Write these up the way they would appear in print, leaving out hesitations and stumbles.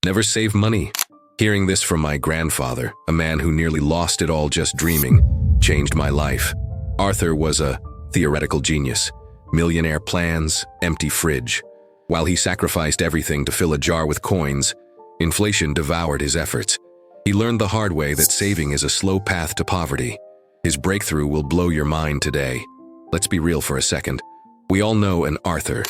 Never save money. Hearing this from my grandfather, a man who nearly lost it all just dreaming, changed my life. Arthur was a theoretical genius. Millionaire plans, empty fridge. While he sacrificed everything to fill a jar with coins, inflation devoured his efforts. He learned the hard way that saving is a slow path to poverty. His breakthrough will blow your mind today. Let's be real for a second. We all know an Arthur.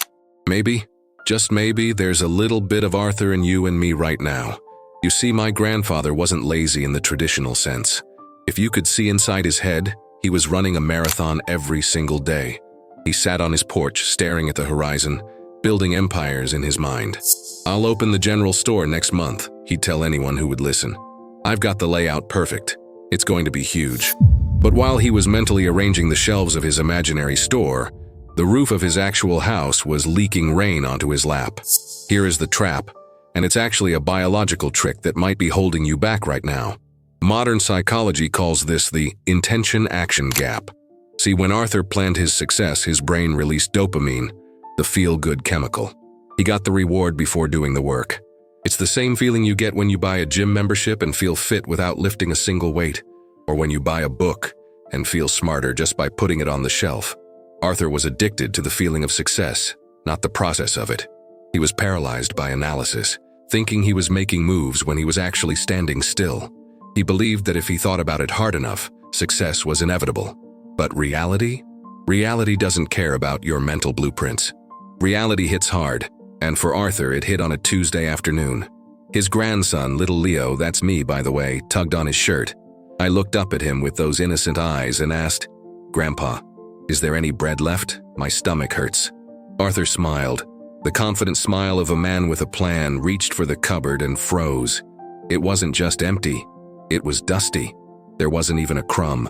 Maybe, just maybe, there's a little bit of Arthur in you and me right now. You see, my grandfather wasn't lazy in the traditional sense. If you could see inside his head, he was running a marathon every single day. He sat on his porch, staring at the horizon, building empires in his mind. "I'll open the general store next month," he'd tell anyone who would listen. "I've got the layout perfect. It's going to be huge." But while he was mentally arranging the shelves of his imaginary store, the roof of his actual house was leaking rain onto his lap. Here is the trap, and it's actually a biological trick that might be holding you back right now. Modern psychology calls this the intention-action gap. See, when Arthur planned his success, his brain released dopamine, the feel-good chemical. He got the reward before doing the work. It's the same feeling you get when you buy a gym membership and feel fit without lifting a single weight, or when you buy a book and feel smarter just by putting it on the shelf. Arthur was addicted to the feeling of success, not the process of it. He was paralyzed by analysis, thinking he was making moves when he was actually standing still. He believed that if he thought about it hard enough, success was inevitable. But reality? Reality doesn't care about your mental blueprints. Reality hits hard, and for Arthur it hit on a Tuesday afternoon. His grandson, little Leo, that's me by the way, tugged on his shirt. I looked up at him with those innocent eyes and asked, "Grandpa, is there any bread left? My stomach hurts." Arthur smiled. The confident smile of a man with a plan, reached for the cupboard and froze. It wasn't just empty. It was dusty. There wasn't even a crumb.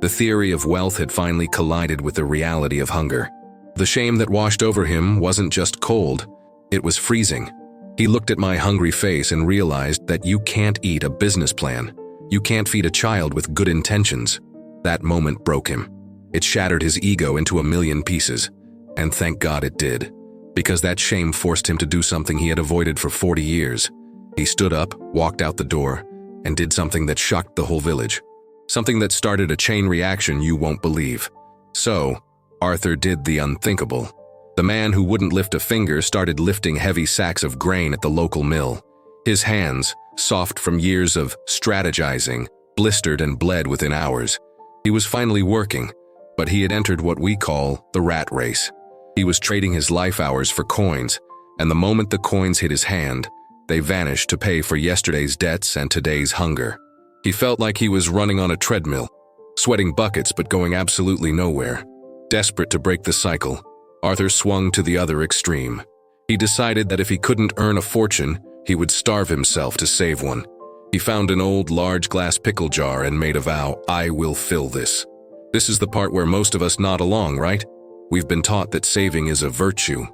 The theory of wealth had finally collided with the reality of hunger. The shame that washed over him wasn't just cold, it was freezing. He looked at my hungry face and realized that you can't eat a business plan. You can't feed a child with good intentions. That moment broke him. It shattered his ego into a million pieces. And thank God it did, because that shame forced him to do something he had avoided for 40 years. He stood up, walked out the door, and did something that shocked the whole village. Something that started a chain reaction you won't believe. So, Arthur did the unthinkable. The man who wouldn't lift a finger started lifting heavy sacks of grain at the local mill. His hands, soft from years of strategizing, blistered and bled within hours. He was finally working, but he had entered what we call the rat race. He was trading his life hours for coins, and the moment the coins hit his hand, they vanished to pay for yesterday's debts and today's hunger. He felt like he was running on a treadmill, sweating buckets but going absolutely nowhere. Desperate to break the cycle, Arthur swung to the other extreme. He decided that if he couldn't earn a fortune, he would starve himself to save one. He found an old large glass pickle jar and made a vow, "I will fill this." This is the part where most of us nod along, right? We've been taught that saving is a virtue.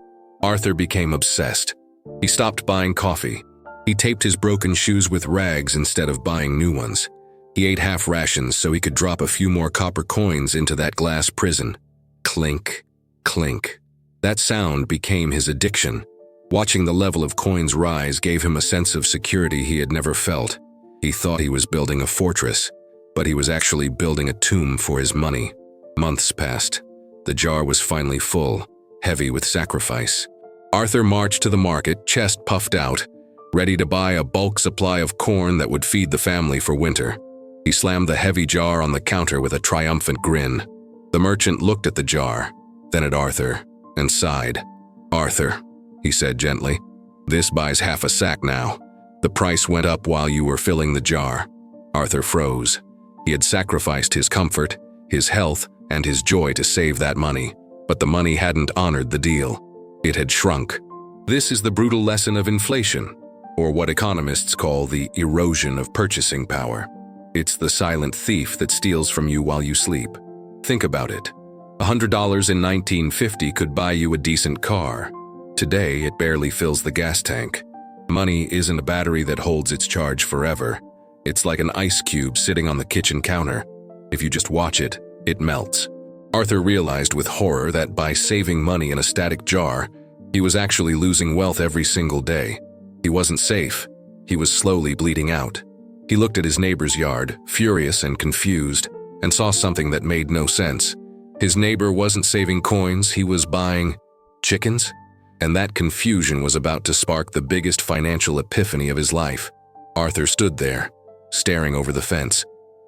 Arthur became obsessed. He stopped buying coffee. He taped his broken shoes with rags instead of buying new ones. He ate half rations so he could drop a few more copper coins into that glass prison. Clink, clink. That sound became his addiction. Watching the level of coins rise gave him a sense of security he had never felt. He thought he was building a fortress, but he was actually building a tomb for his money. Months passed. The jar was finally full, heavy with sacrifice. Arthur marched to the market, chest puffed out, ready to buy a bulk supply of corn that would feed the family for winter. He slammed the heavy jar on the counter with a triumphant grin. The merchant looked at the jar, then at Arthur, and sighed. "Arthur," he said gently, "this buys half a sack now. The price went up while you were filling the jar." Arthur froze. He had sacrificed his comfort, his health, and his joy to save that money, but the money hadn't honored the deal. It had shrunk. This is the brutal lesson of inflation, or what economists call the erosion of purchasing power. It's the silent thief that steals from you while you sleep. Think about it. $100 in 1950 could buy you a decent car. Today, it barely fills the gas tank. Money isn't a battery that holds its charge forever. It's like an ice cube sitting on the kitchen counter. If you just watch it, it melts. Arthur realized with horror that by saving money in a static jar, he was actually losing wealth every single day. He wasn't safe. He was slowly bleeding out. He looked at his neighbor's yard, furious and confused, and saw something that made no sense. His neighbor wasn't saving coins, he was buying chickens? And that confusion was about to spark the biggest financial epiphany of his life. Arthur stood there, staring over the fence.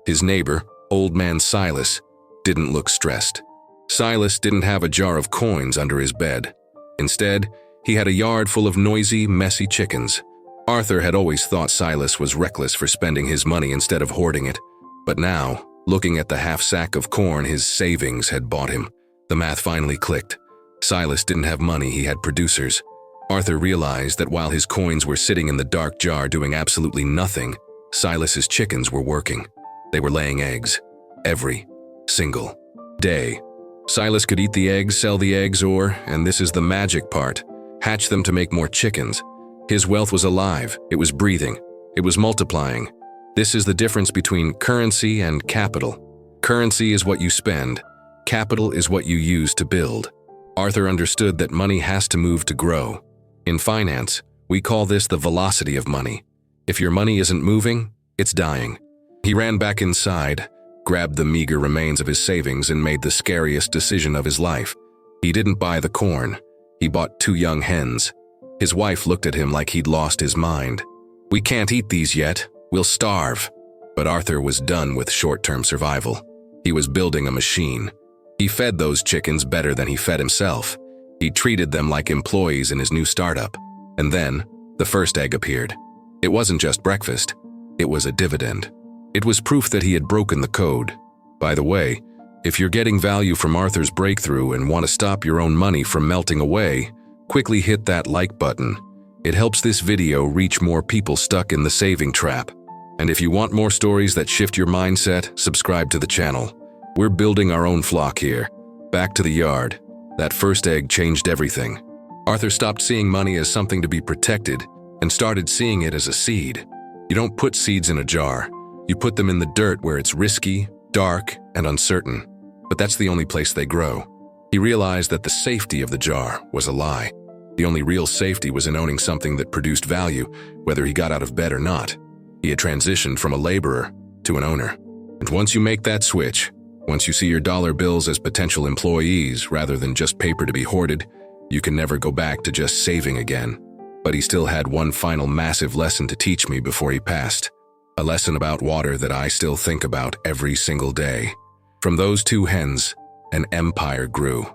His neighbor, old man Silas, didn't look stressed. Silas didn't have a jar of coins under his bed. Instead, he had a yard full of noisy, messy chickens. Arthur had always thought Silas was reckless for spending his money instead of hoarding it. But now, looking at the half sack of corn his savings had bought him, the math finally clicked. Silas didn't have money, he had producers. Arthur realized that while his coins were sitting in the dark jar doing absolutely nothing, Silas's chickens were working. They were laying eggs. Every single day. Silas could eat the eggs, sell the eggs, or, and this is the magic part, hatch them to make more chickens. His wealth was alive, it was breathing, it was multiplying. This is the difference between currency and capital. Currency is what you spend, capital is what you use to build. Arthur understood that money has to move to grow. In finance, we call this the velocity of money. If your money isn't moving, it's dying. He ran back inside, grabbed the meager remains of his savings, and made the scariest decision of his life. He didn't buy the corn. He bought 2 young hens. His wife looked at him like he'd lost his mind. "We can't eat these yet. We'll starve." But Arthur was done with short-term survival. He was building a machine. He fed those chickens better than he fed himself. He treated them like employees in his new startup. And then, the first egg appeared. It wasn't just breakfast. It was a dividend. It was proof that he had broken the code. By the way, if you're getting value from Arthur's breakthrough and want to stop your own money from melting away, quickly hit that like button. It helps this video reach more people stuck in the saving trap. And if you want more stories that shift your mindset, subscribe to the channel. We're building our own flock here. Back to the yard. That first egg changed everything. Arthur stopped seeing money as something to be protected and started seeing it as a seed. You don't put seeds in a jar. You put them in the dirt where it's risky, dark, and uncertain. But that's the only place they grow. He realized that the safety of the jar was a lie. The only real safety was in owning something that produced value, whether he got out of bed or not. He had transitioned from a laborer to an owner. And once you make that switch, once you see your dollar bills as potential employees rather than just paper to be hoarded, you can never go back to just saving again. But he still had one final massive lesson to teach me before he passed. A lesson about water that I still think about every single day. From those 2 hens, an empire grew.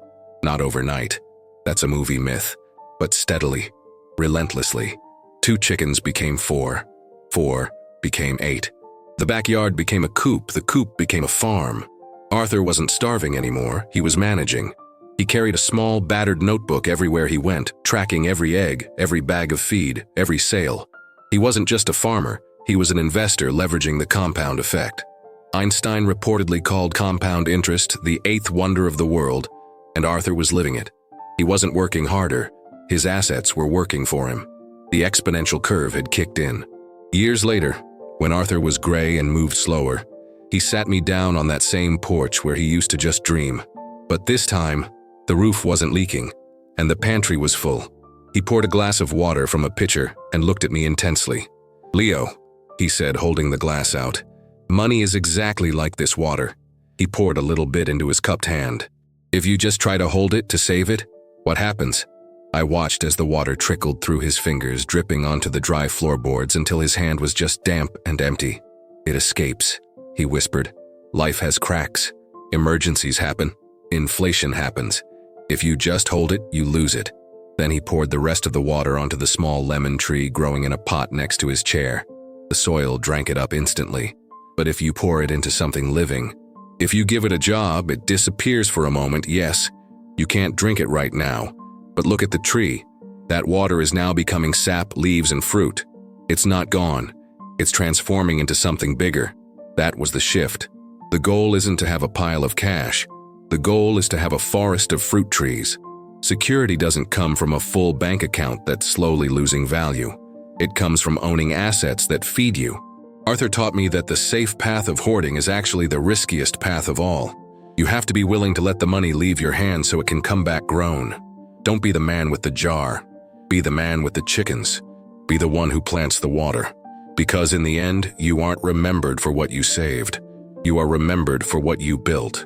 Not overnight. That's a movie myth. But steadily, relentlessly. 2 chickens became 4. 4 became 8. The backyard became a coop. The coop became a farm. Arthur wasn't starving anymore, he was managing. He carried a small, battered notebook everywhere he went, tracking every egg, every bag of feed, every sale. He wasn't just a farmer, he was an investor leveraging the compound effect. Einstein reportedly called compound interest the 8th wonder of the world, and Arthur was living it. He wasn't working harder, his assets were working for him. The exponential curve had kicked in. Years later, when Arthur was gray and moved slower, he sat me down on that same porch where he used to just dream. But this time, the roof wasn't leaking, and the pantry was full. He poured a glass of water from a pitcher and looked at me intensely. "Leo," he said, holding the glass out, "money is exactly like this water." He poured a little bit into his cupped hand. "If you just try to hold it to save it, what happens?" I watched as the water trickled through his fingers, dripping onto the dry floorboards until his hand was just damp and empty. "It escapes," he whispered. "Life has cracks. Emergencies happen. Inflation happens. If you just hold it, you lose it." Then he poured the rest of the water onto the small lemon tree growing in a pot next to his chair. The soil drank it up instantly. But if you pour it into something living, if you give it a job, it disappears for a moment, yes. You can't drink it right now. But look at the tree. That water is now becoming sap, leaves, and fruit. It's not gone. It's transforming into something bigger. That was the shift. The goal isn't to have a pile of cash. The goal is to have a forest of fruit trees. Security doesn't come from a full bank account that's slowly losing value. It comes from owning assets that feed you. Arthur taught me that the safe path of hoarding is actually the riskiest path of all. You have to be willing to let the money leave your hands so it can come back grown. Don't be the man with the jar. Be the man with the chickens. Be the one who plants the water. Because in the end, you aren't remembered for what you saved. You are remembered for what you built.